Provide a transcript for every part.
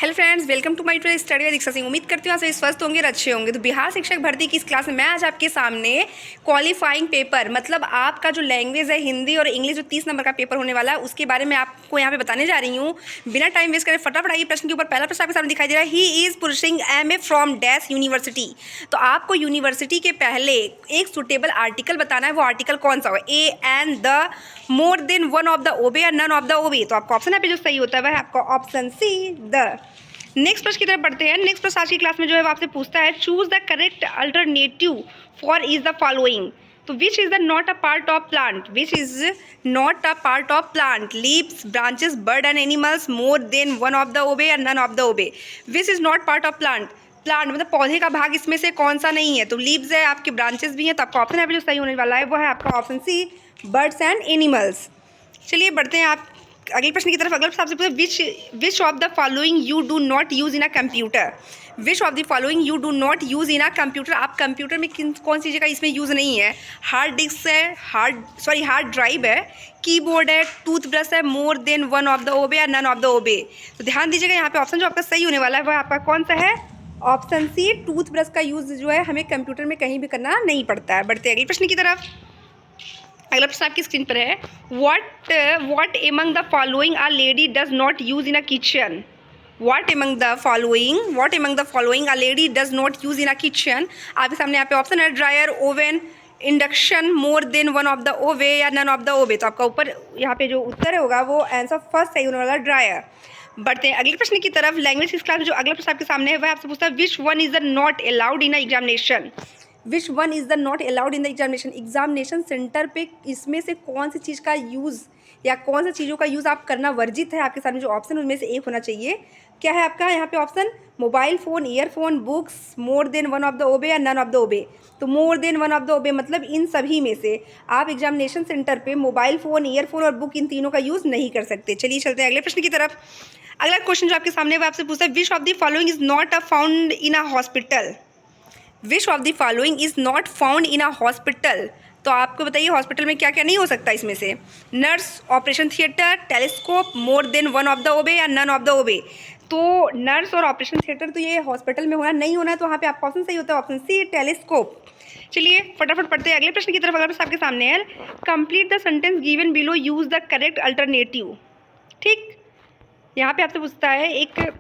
Hello friends, welcome to my to study with Diksha Singh. उम्मीद करती हूँ आप सभी स्वस्थ होंगे और अच्छे होंगे। तो बिहार शिक्षक भर्ती की इस क्लास में मैं आज आपके सामने क्वालिफाइंग पेपर मतलब आपका जो लैंग्वेज है हिंदी और इंग्लिश जो 30 नंबर का पेपर होने वाला है उसके बारे में आपको यहाँ पे बताने जा रही हूँ। बिना टाइम वेस्ट करे फटाफट आइए प्रश्न के ऊपर। पहला प्रश्न आपके सामने दिखाई दे रहा है, he is pursuing MA from dash university. तो आपको यूनिवर्सिटी के पहले एक सुटेबल आर्टिकल बताना है। वो आर्टिकल कौन सा होगा? A and the, more than one of the above या नन ऑफ द ओबे। तो आपका ऑप्शन यहाँ पे जो सही होता है वह है आपका ऑप्शन सी, द। नेक्स्ट प्रश्न की तरफ बढ़ते हैं। नेक्स्ट प्रश्न आज की क्लास में जो है वो आपसे पूछता है, choose the correct alternative for is the following. तो which is the not a part of plant, which is not a part of plant, leaves, branches, bird and animals, more than one of the above या none of the above. Which is not part of plant, plant मतलब पौधे का भाग इसमें से कौन सा नहीं है? तो लीव्स है, आपके ब्रांचेस भी हैं। तो आपका ऑप्शन यहाँ पे जो सही होने वाला है वो है आपका option C, birds and animals. चलिए बढ़ते हैं आप अगले प्रश्न की तरफ। अगला प्रश्न आपसे पूछा, which of the following you do not use in a computer. Which of the following you do not use in a computer. आप कंप्यूटर में कौन सी जगह इसमें यूज़ नहीं है? हार्ड डिस्क है, हार्ड ड्राइव है, कीबोर्ड है, टूथब्रश है, more than one of the above या नन ऑफ द ओबे। तो ध्यान दीजिएगा यहाँ पे ऑप्शन जो आपका सही होने वाला है वह आपका कौन सा है? ऑप्शन सी, टूथब्रश का यूज़ जो है हमें कंप्यूटर में कहीं भी करना नहीं पड़ता है। बढ़ते अगले प्रश्न की तरफ। अगला प्रश्न आपकी स्क्रीन पर है, what among the following a lady does not use in a kitchen। what among the following a lady does not use in a kitchen। आपके सामने यहाँ पे ऑप्शन है, dryer, oven, induction, more than one of the above या none of the ओवे। तो आपका ऊपर यहाँ पे जो उत्तर होगा वो आंसर फर्स्ट सही होने वाला, ड्रायर। बढ़ते हैं अगले प्रश्न की तरफ। लैंग्वेज इस क्लास में जो अगला प्रश्न आपके सामने है वह आपसे पूछता है, which one is the not allowed in a examination. Which one is the not allowed in the examination. Examination centre पे इसमें से कौन सी चीज़ का यूज़ या कौन सी चीज़ों का यूज़ आप करना वर्जित है? आपके सामने जो ऑप्शन उनमें से एक होना चाहिए। क्या है आपका यहाँ पे option? Mobile phone, earphone, books, more than one of the above या नन ऑफ द ओबे। तो more than one of the above मतलब इन सभी में से आप एग्जामिनेशन सेंटर पे मोबाइल फ़ोन, ईयरफोन और बुक इन तीनों का यूज़ नहीं कर सकते। चलिए चलते हैं अगले प्रश्न की तरफ। अगला क्वेश्चन जो आपके सामने वो आपसे पूछता है, विच of the following is not a found in a hospital. Which of the following is not found in a hospital. तो आपको बताइए हॉस्पिटल में क्या क्या नहीं हो सकता इसमें से? Nurse, operation theatre, telescope, more than one of the above या नन ऑफ द ओबे। तो नर्स और ऑपरेशन थिएटर तो ये हॉस्पिटल में होना नहीं होना है। तो वहाँ पे आपका ऑप्शन सही होता है ऑप्शन सी, टेलीस्कोप। चलिए फटाफट पढ़ते हैं अगले प्रश्न की तरफ। अगला प्रश्न आपके सामने है, complete the sentence given below, use the correct alternative. ठीक, यहाँ पे आपसे पूछता है, एक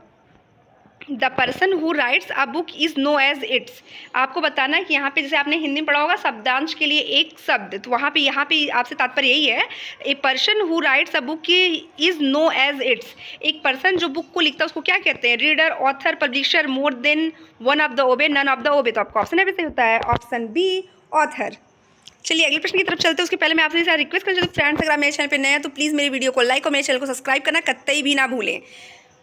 the person who writes a book is no as its. आपको बताना है कि यहाँ पे जैसे आपने हिंदी में पढ़ा होगा शब्दांश के लिए एक शब्द, तो वहाँ पे यहाँ पे आपसे तात्पर्य यही है, a person who writes a book is no as its. एक पर्सन जो बुक को लिखता है उसको क्या कहते हैं? Reader, author, publisher, more than one of the above, none of the above. तो आपका ऑप्शन है भी सही होता है ऑप्शन बी, ऑथर। चलिए अगले प्रश्न की तरफ चलते हैं। उसके पहले मैं आपसे रिक्वेस्ट करना चाहती हूँ, फ्रेंड्स अगर आप मेरे चैनल पर नए हैं तो प्लीज़ मेरी वीडियो को लाइक और मेरे चैनल को सब्सक्राइब करना कतई भी ना भूलें।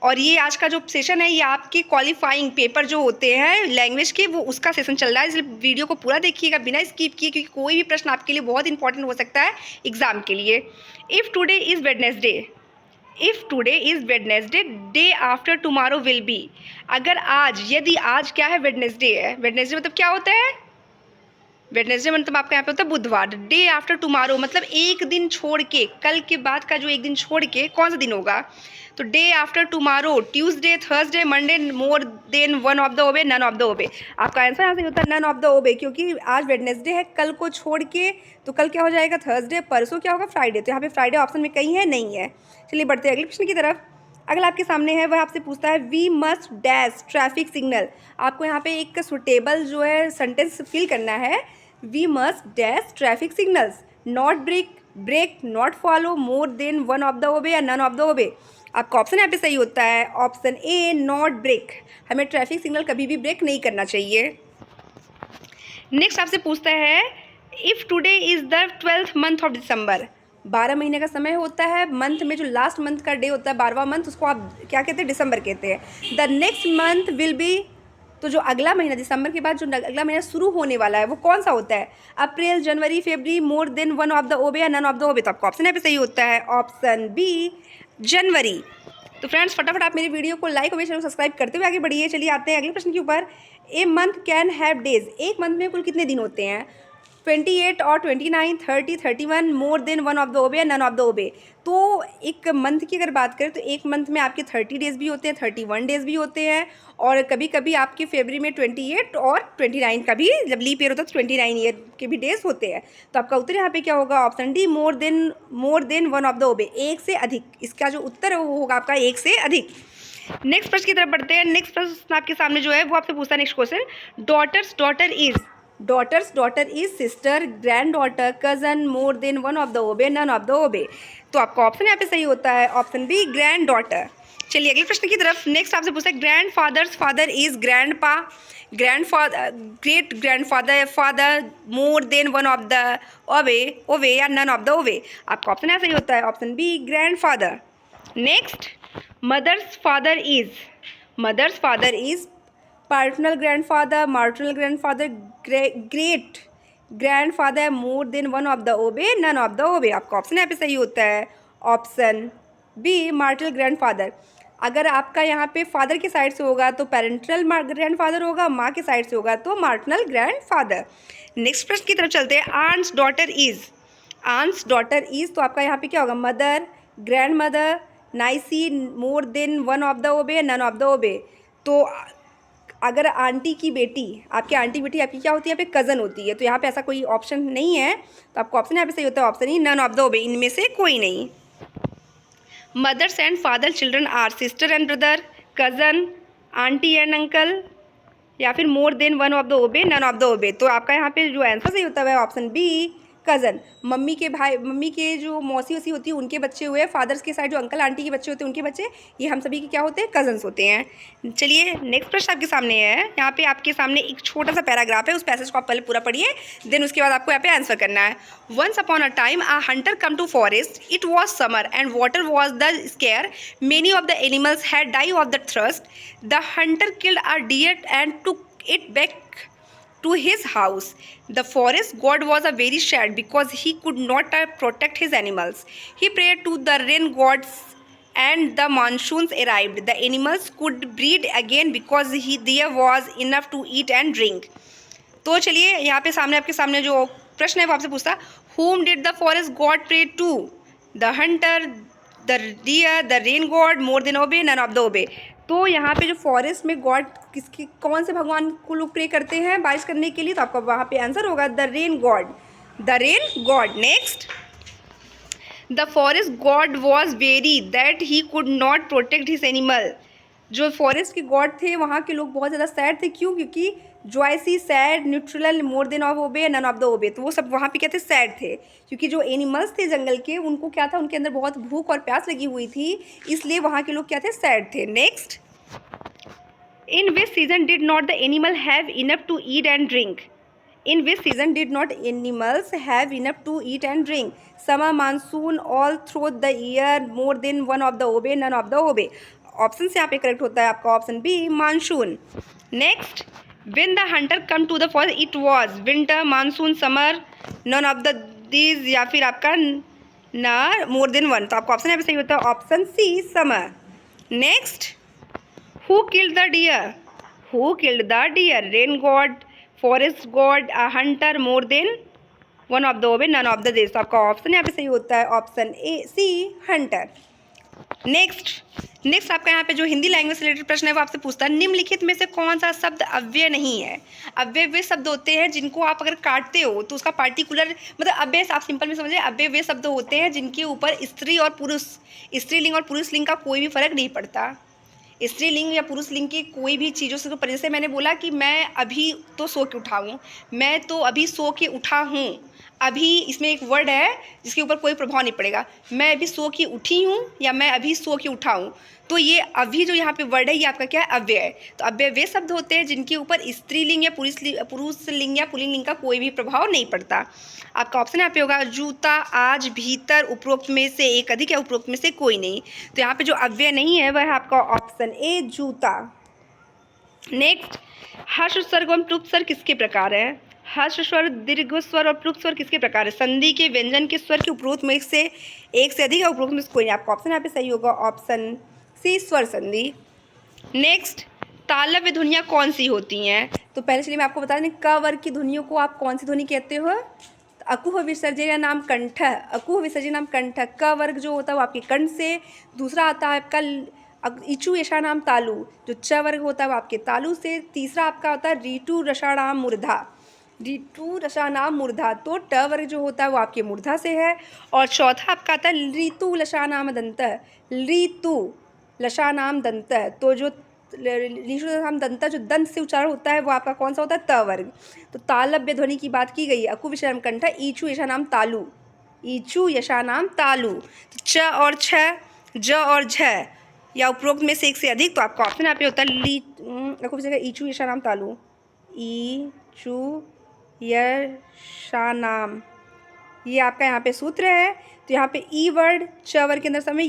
और ये आज का जो सेशन है ये आपके क्वालिफाइंग पेपर जो होते हैं लैंग्वेज के, वो उसका सेशन चल रहा है, इसलिए वीडियो को पूरा देखिएगा बिना स्किप किए, क्योंकि कोई भी प्रश्न आपके लिए बहुत इंपॉर्टेंट हो सकता है एग्जाम के लिए। If today is Wednesday, if today is Wednesday, day after tomorrow will be. अगर आज, यदि आज क्या है? वेडनेसडे है। वेडनेसडे मतलब क्या होता है? वेडनेसडे मतलब आपका यहाँ पे होता है बुधवार। डे आफ्टर टुमारो मतलब एक दिन छोड़ के, कल के बाद का जो एक दिन छोड़ के कौन सा दिन होगा? तो day after tomorrow, Tuesday, Thursday, Monday, more than one of the above, none of the above. आपका आंसर यहाँ से होता है नन ऑफ द ओबे, क्योंकि आज वेडनेसडे है, कल को छोड़ के तो कल क्या हो जाएगा? थर्सडे, परसों क्या होगा? फ्राइडे। तो यहाँ पे फ्राइडे ऑप्शन में कहीं है? नहीं है। चलिए बढ़ते हैं अगले प्रश्न की तरफ। अगला आपके सामने है वह आपसे पूछता है, we must dash traffic signal. आपको यहाँ पे एक सुटेबल जो है सेंटेंस फिल करना है। We must dash traffic signals, not break, not follow, more than one of the above या नन ऑफ द ओबे। आपका ऑप्शन यहाँ पे सही होता है ऑप्शन ए, नॉट ब्रेक। हमें ट्रैफिक सिग्नल कभी भी ब्रेक नहीं करना चाहिए। नेक्स्ट आपसे पूछता है, if today is the 12th month of December. 12 महीने का समय होता है, मंथ में जो लास्ट मंथ का डे होता है 12वां मंथ, उसको आप क्या कहते हैं? दिसंबर कहते हैं। The next month will be, तो जो अगला महीना, दिसंबर के बाद जो अगला महीना शुरू होने वाला है वो कौन सा होता है? अप्रैल, जनवरी, फरवरी, more than one of the above या नन ऑफ द ओबे। तो आपका ऑप्शन यहाँ पे सही होता है ऑप्शन बी, जनवरी। तो फ्रेंड्स फटाफट आप मेरी वीडियो को लाइक और मेरे चैनल को सब्सक्राइब करते हुए आगे बढ़िए। चलिए आते हैं अगले प्रश्न के ऊपर। A month can have days. एक मंथ में कुल कितने दिन होते हैं? 28 और 29, 30, 31, more than one of the above या नन ऑफ द ओबे। तो एक मंथ की अगर बात करें तो एक मंथ में आपके 30 डेज़ भी होते हैं, 31 डेज़ भी होते हैं, और कभी कभी आपके फरवरी में 28 और 29 का भी, जब लीप ईयर होता है तो 29 ईयर के भी डेज़ होते हैं। तो आपका उत्तर यहाँ पे क्या होगा? Option D, more than one of the above, एक से अधिक। इसका जो उत्तर है वो होगा आपका एक से अधिक। नेक्स्ट प्रश्न की तरफ बढ़ते हैं। नेक्स्ट प्रश्न आपके सामने जो है वो आपसे पूछता है next question, daughter is sister, granddaughter, cousin, more than one of the above, none of the above. तो आपका ऑप्शन यहाँ पे सही होता है ऑप्शन बी, ग्रैंड डॉटर। चलिए अगले प्रश्न की तरफ। नेक्स्ट आपसे पूछता है, grandfather's father is grandpa, grandfather, great grandfather father, more than one of the above या नन ऑफ द ओबे। आपका ऑप्शन यहाँ सही होता है option B, grandfather. Next, mother's father is paternal grandfather, maternal grandfather, great grandfather, more than one of the above, none of the above. आपका option यहाँ पे सही होता है ऑप्शन बी, मैटरनल ग्रैंडफादर। अगर आपका यहाँ पे फादर के साइड से होगा तो पेरेंटल ग्रैंडफादर होगा, माँ के साइड से होगा तो मैटरनल ग्रैंडफादर। नेक्स्ट प्रश्न की तरफ चलते हैं, आंट्स डॉटर इज। तो आपका यहाँ पे क्या होगा? Mother, grandmother, niece, more than one of the above, none of the above. तो अगर आंटी की बेटी, आपकी आंटी बेटी आपकी क्या होती है? यहाँ पे कज़न होती है। तो यहाँ पे ऐसा कोई ऑप्शन नहीं है, तो आपका ऑप्शन यहाँ पे सही होता है ऑप्शन ही, नन ऑफ द ओबे, इनमें से कोई नहीं। Mother's and father children are sister and brother, cousin, aunty and uncle, या फिर more than one of the above, none of the above. तो आपका यहाँ पे जो आंसर सही होता है ऑप्शन बी, कज़न। मम्मी के जो मौसी वसी होती है उनके बच्चे हुए, फादर्स के साइड जो अंकल आंटी के बच्चे होते हैं उनके बच्चे, ये हम सभी के क्या होते हैं? कज़न्स होते हैं। चलिए नेक्स्ट प्रश्न आपके सामने है। यहाँ पे आपके सामने एक छोटा सा पैराग्राफ है, उस पैसेज को आप पहले पूरा पढ़िए, देन उसके बाद आपको यहाँ पे आंसर करना है। Once upon a time a hunter come to forest, it was summer and water was the scare, many of the animals had die of the thirst, the hunter killed a deer and took it back to his house. The forest god was very sad because he could not protect his animals. He prayed to the rain gods and the monsoons arrived. The animals could breed again because there was enough to eat and drink. तो चलिए यहाँ पे सामने आपके सामने जो प्रश्न है वो आपसे पूछता, whom did the forest god pray to? The hunter, the deer, the rain god, more than obey, none of the obey. तो यहाँ पे जो फॉरेस्ट में गॉड किसकी, कौन से भगवान को लोग प्रे करते हैं बारिश करने के लिए? तो आपका वहाँ पे आंसर होगा the rain God. Next, the forest God was very that he could not protect his animal. जो फॉरेस्ट के गॉड थे वहाँ के लोग बहुत ज़्यादा सैड थे। क्यों? क्योंकि joyous, sad, neutral, more than of above, none of the above. तो वो सब वहाँ पे क्या थे? सैड थे। क्योंकि जो एनिमल्स थे जंगल के, उनको क्या था? उनके अंदर बहुत भूख और प्यास लगी हुई थी, इसलिए वहाँ के लोग क्या थे? सैड थे। Next, in which season did not the animal have enough to eat and drink? In which season did not animals have enough to eat and drink? Summer, monsoon, all through the year, more than one of the obey, none of the obey. Option से यहाँ पे correct होता है आपका option B, monsoon. Next, when the hunter come to the forest, it was winter, monsoon, summer, none of the these, या फिर आपका ना more than one। तो आपका ऑप्शन यहाँ पे सही होता है option C, summer. Next, who killed the deer? Who killed the deer? Rain god, forest god, a hunter, more than one of the above, none of the this. तो आपका option यहाँ पे सही होता है option A, C, hunter. Next आपका यहाँ पे जो हिंदी लैंग्वेज से रिलेटेड प्रश्न है वो आपसे पूछता है, निम्नलिखित में से कौन सा शब्द अव्यय नहीं है? अव्यय वे शब्द होते हैं जिनको आप अगर काटते हो तो उसका पार्टिकुलर मतलब अव्यय, आप सिंपल में समझिए, अव्यय वे शब्द होते हैं जिनके ऊपर स्त्री और पुरुष, स्त्रीलिंग और पुरुष लिंग का कोई भी फर्क नहीं पड़ता। स्त्रीलिंग या पुरुष लिंग की कोई भी चीज़ों से, तो जैसे मैंने बोला कि मैं अभी तो सो के उठा हूँ, मैं तो अभी सो के उठा हूँ, अभी इसमें एक वर्ड है जिसके ऊपर कोई प्रभाव नहीं पड़ेगा। मैं अभी सो के उठी हूँ या मैं अभी सो के उठा हूँ, तो ये अभी जो यहाँ पे वर्ड है ये आपका क्या है? अव्यय है। तो अव्यय वे शब्द होते हैं जिनके ऊपर स्त्रीलिंग या पुरुष लिंग या पुल्लिंग लिंग का कोई भी प्रभाव नहीं पड़ता। आपका ऑप्शन यहाँ पे होगा जूता, आज, भीतर, उपरोक्त में से एक अधिक या उपरोक्त में से कोई नहीं। तो यहाँ पे जो अव्यय नहीं है वह है आपका ऑप्शन ए, जूता। नेक्स्ट, हर्ष स्वर एवं प्लुप्त स्वर किसके प्रकार है? हर्ष स्वर, दीर्घ स्वर और प्लुप्त स्वर किसके प्रकार है? संधि के व्यंजन के स्वर के उपरोक्त में से एक से अधिक या उपरोक्त में से कोई नहीं। आपका ऑप्शन यहाँ पे सही होगा ऑप्शन सी, स्वर संधि। नेक्स्ट, तालव्य ध्वनियाँ कौन सी होती हैं? तो पहले चलिए मैं आपको बता दें, क वर्ग की ध्वनियों को आप कौन सी ध्वनि कहते हो? अकुह विसर्जन नाम कंठ, अकुह विसर्जन नाम कंठ। क वर्ग जो होता है वो आपके कंठ से। दूसरा आता है आपका इचु यशा नाम तालु, जो च वर्ग होता है वो आपके तालु से। तीसरा आपका होता है रीटू रसाणाम मूर्धा, रीटू रसानाम मूर्धा, तो ट वर्ग जो होता है वो आपके मूर्धा से है। और चौथा आपका आता है ऋतु लसानाम दंत, ऋतु लसानाम दंत, तो जो ऋषुनाम दंत जो दंत से उच्चारण होता है वो आपका कौन सा होता है? त वर्ग। तो तालव्य ध्वनि की बात की गई है, अकु विसर्जन कंठ, ईचु यशानाम तालु, ईचु यशानाम तालु। तो च और छ, ज और झ या उपरोक्त में से एक से अधिक, तो आपका ऑप्शन यहाँ पे होता है अकु विसर्जन ईचु यशानाम तालु, ईचु यशानाम, ये आपका यहाँ पे सूत्र है। तो यहाँ पे ई वर्ड च वर्ग के अंदर समय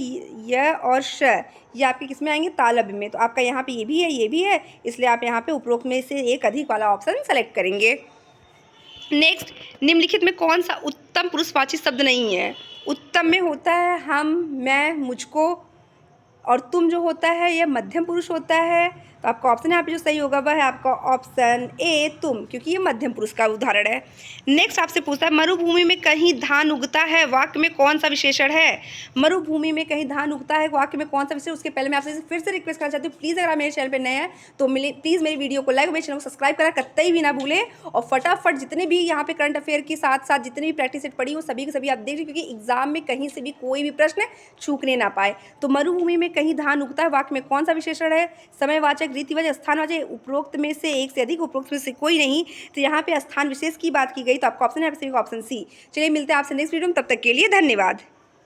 य और श, ये आपके किस में आएंगे? तालव्य में। तो आपका यहाँ पे ये भी है, ये भी है, इसलिए आप यहाँ पे उपरोक्त में से एक अधिक वाला ऑप्शन सेलेक्ट करेंगे। नेक्स्ट, निम्नलिखित में कौन सा उत्तम पुरुषवाची शब्द नहीं है? उत्तम में होता है हम, मैं, मुझको, और तुम जो होता है यह मध्यम पुरुष होता है। तो आपका ऑप्शन यहाँ पे जो सही होगा वह है आपका ऑप्शन ए तुम, क्योंकि ये मध्यम पुरुष का उदाहरण है। नेक्स्ट आपसे पूछता है मरुभूमि में कहीं धान उगता है, वाक्य में कौन सा विशेषण है? मरुभूमि में कहीं धान उगता है, वाक्य में कौन सा विशेषण? उसके पहले मैं आपसे फिर से रिक्वेस्ट करना चाहती हूँ, प्लीज़ अगर आप मेरे चैनल पर नए हैं तो प्लीज़ मेरी वीडियो को लाइक, मेरे चैनल को सब्सक्राइब करा कतई भी ना भूलें। और फटाफट जितने भी यहाँ पे करंट अफेयर के साथ साथ जितने भी प्रैक्टिस सेट पड़ी हो सभी के सभी आप देख लीजिए, क्योंकि एग्जाम में कहीं से भी कोई भी प्रश्न चूकने ना पाए। तो मरुभूमि में कहीं धान उगता है, वाक्य में कौन सा विशेषण है? समयवाचक, रीतिवाचक, स्थानवाचक, उपरोक्त में से एक से अधिक, उपरोक्त में से कोई नहीं। तो यहाँ पे स्थान विशेष की बात की गई, तो आपका ऑप्शन है ऑप्शन सी। चलिए मिलते हैं आपसे नेक्स्ट वीडियो में, तब तक के लिए धन्यवाद।